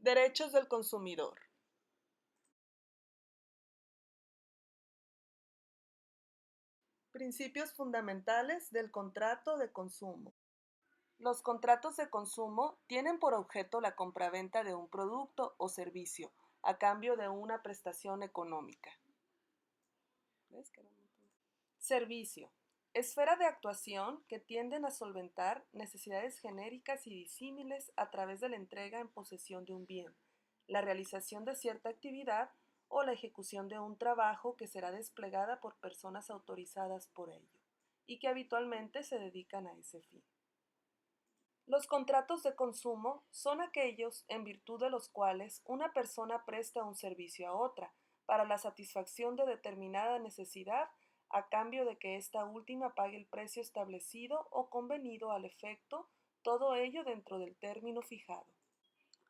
Derechos del consumidor. Principios fundamentales del contrato de consumo. Los contratos de consumo tienen por objeto la compraventa de un producto o servicio a cambio de una prestación económica. Servicio. Esfera de actuación que tienden a solventar necesidades genéricas y disímiles a través de la entrega en posesión de un bien, la realización de cierta actividad o la ejecución de un trabajo que será desplegada por personas autorizadas por ello y que habitualmente se dedican a ese fin. Los contratos de consumo son aquellos en virtud de los cuales una persona presta un servicio a otra para la satisfacción de determinada necesidad a cambio de que ésta última pague el precio establecido o convenido al efecto, todo ello dentro del término fijado.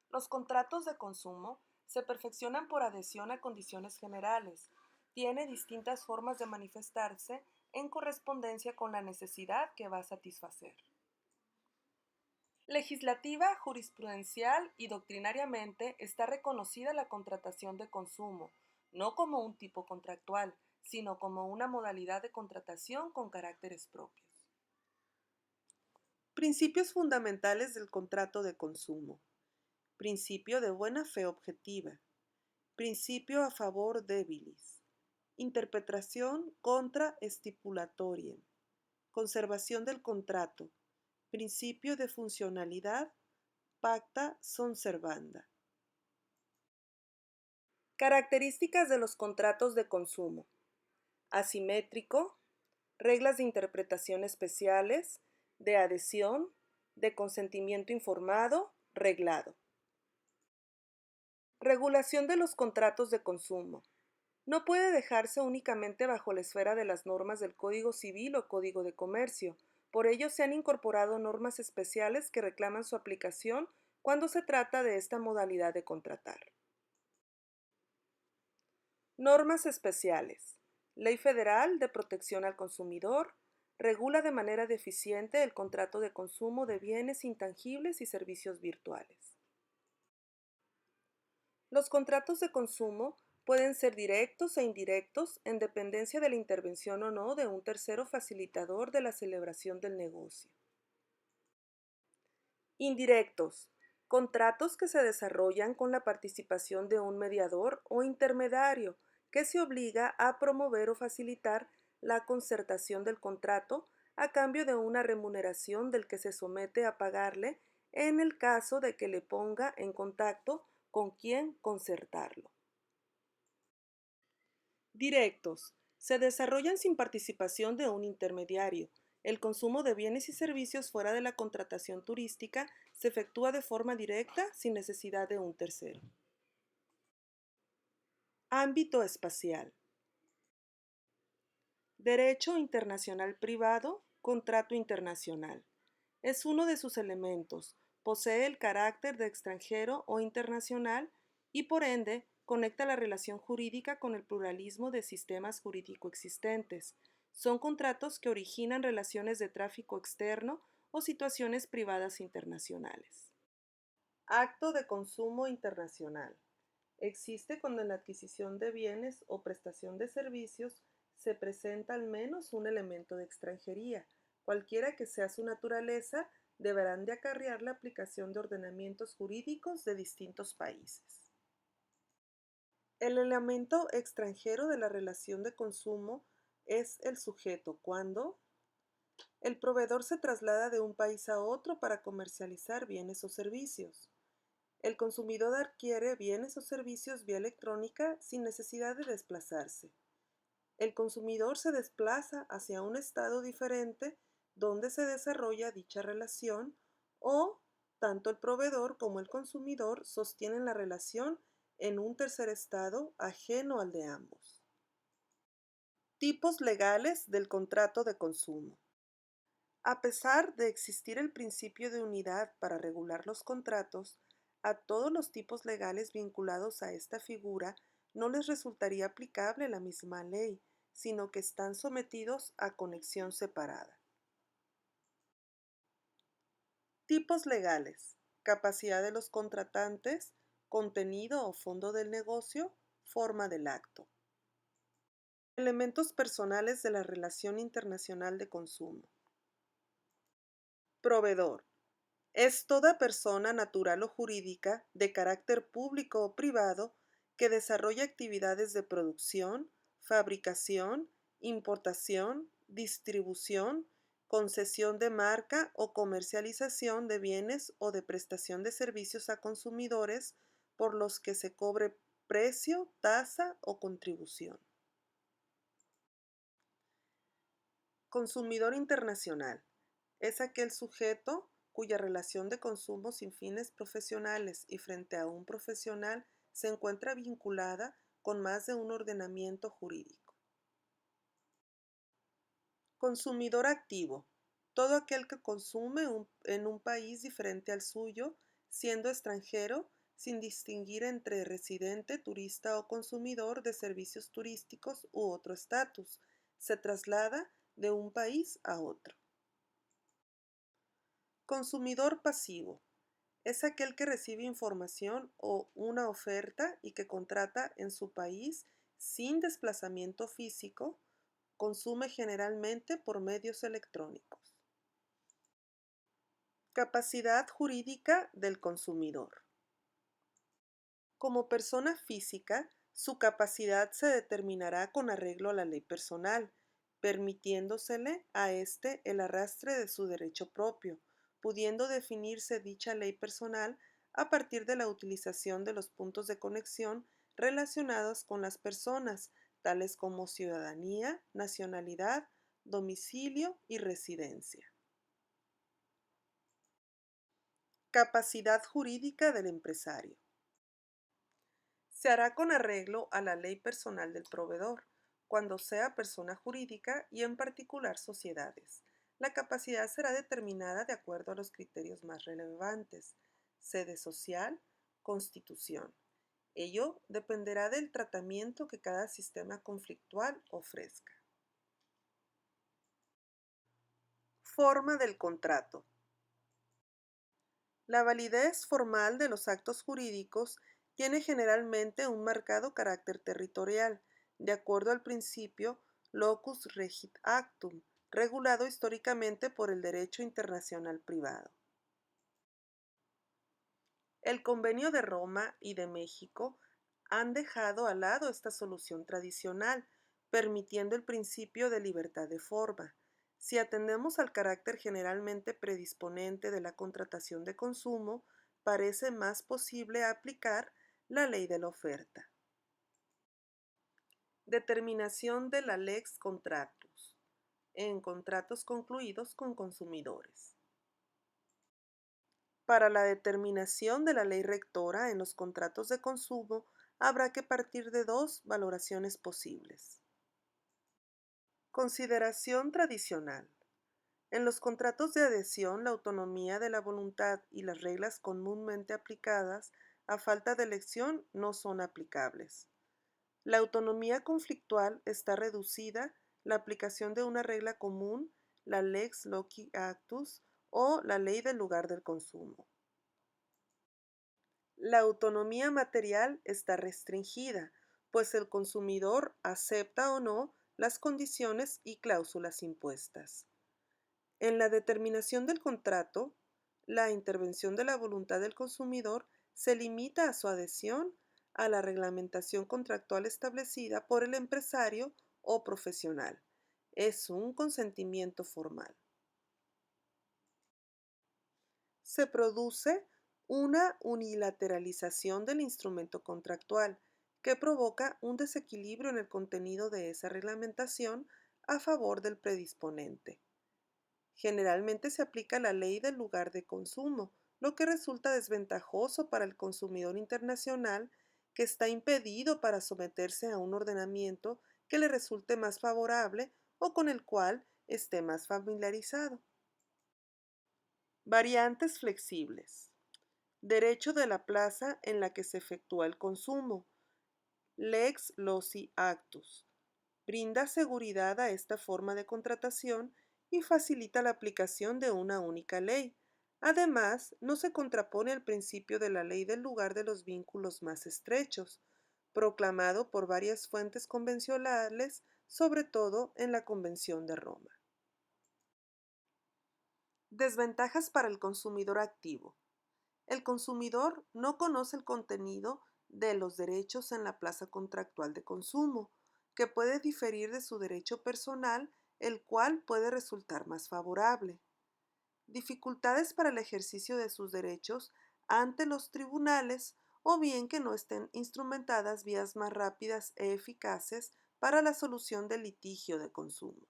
Los contratos de consumo se perfeccionan por adhesión a condiciones generales. Tiene distintas formas de manifestarse en correspondencia con la necesidad que va a satisfacer. Legislativa, jurisprudencial y doctrinariamente está reconocida la contratación de consumo, no como un tipo contractual, sino como una modalidad de contratación con caracteres propios. Principios fundamentales del contrato de consumo. Principio de buena fe objetiva. Principio a favor debilis. Interpretación contra stipulatoriem. Conservación del contrato. Principio de funcionalidad. Pacta sunt servanda. Características de los contratos de consumo. Asimétrico, reglas de interpretación especiales, de adhesión, de consentimiento informado, reglado. Regulación de los contratos de consumo. No puede dejarse únicamente bajo la esfera de las normas del Código Civil o Código de Comercio. Por ello se han incorporado normas especiales que reclaman su aplicación cuando se trata de esta modalidad de contratar. Normas especiales. Ley Federal de Protección al Consumidor regula de manera deficiente el contrato de consumo de bienes intangibles y servicios virtuales. Los contratos de consumo pueden ser directos e indirectos en dependencia de la intervención o no de un tercero facilitador de la celebración del negocio. Indirectos. Contratos que se desarrollan con la participación de un mediador o intermediario que se obliga a promover o facilitar la concertación del contrato a cambio de una remuneración del que se somete a pagarle en el caso de que le ponga en contacto con quien concertarlo. Directos. Se desarrollan sin participación de un intermediario. El consumo de bienes y servicios fuera de la contratación turística se efectúa de forma directa sin necesidad de un tercero. Ámbito espacial. Derecho internacional privado, contrato internacional. Es uno de sus elementos. Posee el carácter de extranjero o internacional y por ende conecta la relación jurídica con el pluralismo de sistemas jurídico existentes. Son contratos que originan relaciones de tráfico externo o situaciones privadas internacionales. Acto de consumo internacional. Existe cuando en la adquisición de bienes o prestación de servicios se presenta al menos un elemento de extranjería. Cualquiera que sea su naturaleza, deberán de acarrear la aplicación de ordenamientos jurídicos de distintos países. El elemento extranjero de la relación de consumo es el sujeto cuando el proveedor se traslada de un país a otro para comercializar bienes o servicios. El consumidor adquiere bienes o servicios vía electrónica sin necesidad de desplazarse. El consumidor se desplaza hacia un estado diferente donde se desarrolla dicha relación o tanto el proveedor como el consumidor sostienen la relación en un tercer estado ajeno al de ambos. Tipos legales del contrato de consumo. A pesar de existir el principio de unidad para regular los contratos, a todos los tipos legales vinculados a esta figura no les resultaría aplicable la misma ley, sino que están sometidos a conexión separada. Tipos legales. Capacidad de los contratantes, contenido o fondo del negocio, forma del acto. Elementos personales de la relación internacional de consumo. Proveedor. Es toda persona natural o jurídica de carácter público o privado que desarrolla actividades de producción, fabricación, importación, distribución, concesión de marca o comercialización de bienes o de prestación de servicios a consumidores por los que se cobre precio, tasa o contribución. Consumidor internacional. Es aquel sujeto cuya relación de consumo sin fines profesionales y frente a un profesional se encuentra vinculada con más de un ordenamiento jurídico. Consumidor activo. Todo aquel que consume en un país diferente al suyo, siendo extranjero, sin distinguir entre residente, turista o consumidor de servicios turísticos u otro estatus. Se traslada de un país a otro. Consumidor pasivo. Es aquel que recibe información o una oferta y que contrata en su país sin desplazamiento físico, consume generalmente por medios electrónicos. Capacidad jurídica del consumidor. Como persona física, su capacidad se determinará con arreglo a la ley personal, permitiéndosele a éste el arrastre de su derecho propio, pudiendo definirse dicha ley personal a partir de la utilización de los puntos de conexión relacionados con las personas, tales como ciudadanía, nacionalidad, domicilio y residencia. Capacidad jurídica del empresario. Se hará con arreglo a la ley personal del proveedor, cuando sea persona jurídica y en particular sociedades. La capacidad será determinada de acuerdo a los criterios más relevantes: sede social, constitución. Ello dependerá del tratamiento que cada sistema conflictual ofrezca. Forma del contrato. La validez formal de los actos jurídicos tiene generalmente un marcado carácter territorial, de acuerdo al principio locus regit actum, regulado históricamente por el derecho internacional privado. El Convenio de Roma y de México han dejado al lado esta solución tradicional, permitiendo el principio de libertad de forma. Si atendemos al carácter generalmente predisponente de la contratación de consumo, parece más posible aplicar la ley de la oferta. Determinación de la lex contractus en contratos concluidos con consumidores. Para la determinación de la ley rectora en los contratos de consumo, habrá que partir de dos valoraciones posibles. Consideración tradicional. En los contratos de adhesión, la autonomía de la voluntad y las reglas comúnmente aplicadas, a falta de elección, no son aplicables. La autonomía conflictual está reducida la aplicación de una regla común, la lex loci actus o la ley del lugar del consumo. La autonomía material está restringida, pues el consumidor acepta o no las condiciones y cláusulas impuestas. En la determinación del contrato, la intervención de la voluntad del consumidor se limita a su adhesión a la reglamentación contractual establecida por el empresario o profesional. Es un consentimiento formal. Se produce una unilateralización del instrumento contractual que provoca un desequilibrio en el contenido de esa reglamentación a favor del predisponente. Generalmente se aplica la ley del lugar de consumo, lo que resulta desventajoso para el consumidor internacional que está impedido para someterse a un ordenamiento que le resulte más favorable o con el cual esté más familiarizado. Variantes flexibles. Derecho de la plaza en la que se efectúa el consumo. Lex loci actus. Brinda seguridad a esta forma de contratación y facilita la aplicación de una única ley, Además, no se contrapone al principio de la ley del lugar de los vínculos más estrechos, proclamado por varias fuentes convencionales, sobre todo en la Convención de Roma. Desventajas para el consumidor activo. El consumidor no conoce el contenido de los derechos en la plaza contractual de consumo, que puede diferir de su derecho personal, el cual puede resultar más favorable. Dificultades para el ejercicio de sus derechos ante los tribunales o bien que no estén instrumentadas vías más rápidas e eficaces para la solución del litigio de consumo.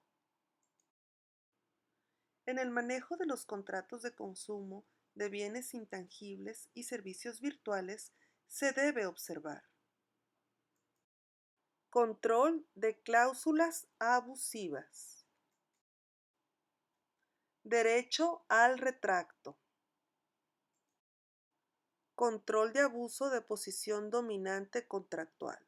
En el manejo de los contratos de consumo de bienes intangibles y servicios virtuales se debe observar control de cláusulas abusivas, derecho al retracto, control de abuso de posición dominante contractual.